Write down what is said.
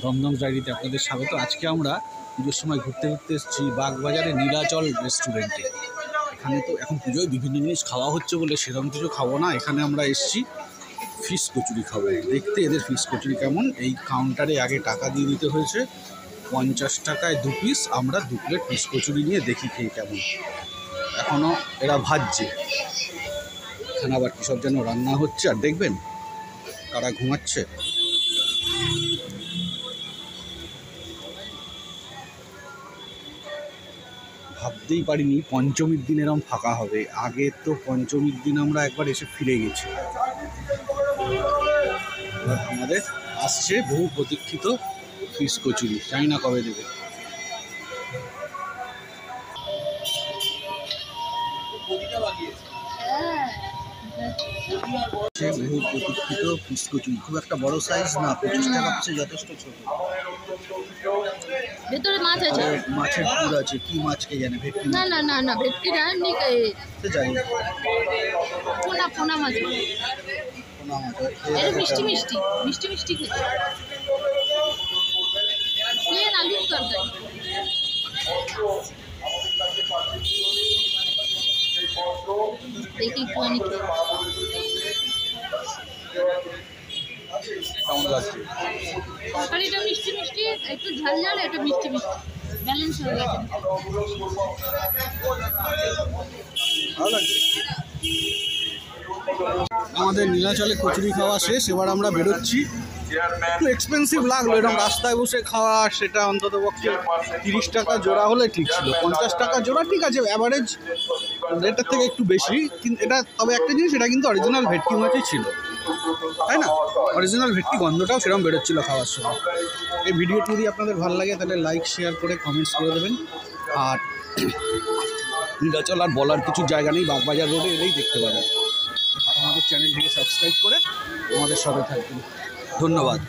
দমদম ডায়েরিতে আপনাদের স্বাগত। আজকে আমরা পুজোর সময় ঘুরতে ঘুরতে এসেছি বাগবাজারে নীলাচল রেস্টুরেন্টে। এখানে তো এখন পুজোয় বিভিন্ন জিনিস খাওয়া হচ্ছে বলে সেরকম কিছু খাবো না। এখানে আমরা এসেছি ফিশ কচুরি খাবো। দেখতে এদের ফিশ কচুরি কেমন। এই কাউন্টারে আগে টাকা দিয়ে দিতে হয়েছে 50 টাকায় 2 পিস। আমরা 2 প্লেট ফিশ কচুরি নিয়ে দেখি খেয়ে কেমন। এখনও এরা ভাজছে। এখানে আবার কী সব যেন রান্না হচ্ছে, আর দেখবেন তারা ঘুমাচ্ছে। ভাবতেই পারিনি পঞ্চমীর দিন এরকম ফাঁকা হবে। আগে তো পঞ্চমীর দিন আমরা একবার এসে ফিরে গেছি। এবার আমাদের আসছে বহু প্রতীক্ষিত ফিশ কচুরি, জানি না কবে দেবে। বহু প্রতীক্ষিত ফিশ কচুরি, খুব একটা বড় সাইজ না, 25 টাকা পিসে যথেষ্ট ছোট। ভেতরে মাছ আছে, মাছের পুর আছে। কি মাছ কে জানে, ভেটকি? না না না না ভেটকি না, যাই পোনা পোনা মাছ, পোনা মাছ। এটা মিষ্টি মিষ্টি মিষ্টি মিষ্টি খেতে। প্লেন আলুর তরকারি। দেখি একটুখানি কেমন লাগছে? তরকারিটা মিষ্টি মিষ্টি, একটু ঝাল ঝাল, একটু মিষ্টি মিষ্টি, ব্যালেন্স হয়ে গেছে। ভালো লাগছে। আমাদের নীলাচলে কচুরি খাওয়া শেষ। এবার আমরা বেরোচ্ছি। একটু এক্সপেন্সিভ লাগলো এরকম রাস্তায় বসে খাওয়া, সেটা অন্তত পক্ষে 30 টাকা জোড়া হলে ঠিক ছিল। 50 টাকা জোড়া ঠিক আছে, অ্যাভারেজ রেটের থেকে একটু বেশি। কিন্তু এটা তবে একটা জিনিস, এটা কিন্তু অরিজিনাল ভেটকি মাছই ছিল, তাই না? অরিজিনাল ভেটকি গন্ধটাও সেরকম বেরোচ্ছিলো খাওয়ার সময়। এই ভিডিওটি যদি আপনাদের ভালো লাগে তাহলে লাইক শেয়ার করে কমেন্টস করে দেবেন। আর নীলাচল আর বলার কিছু জায়গা নেই, বাগবাজার রোডে এলেই দেখতে পাবেন। আর আমাদের চ্যানেলটিকে সাবস্ক্রাইব করে আমাদের সাথে থাকবেন। ধন্যবাদ।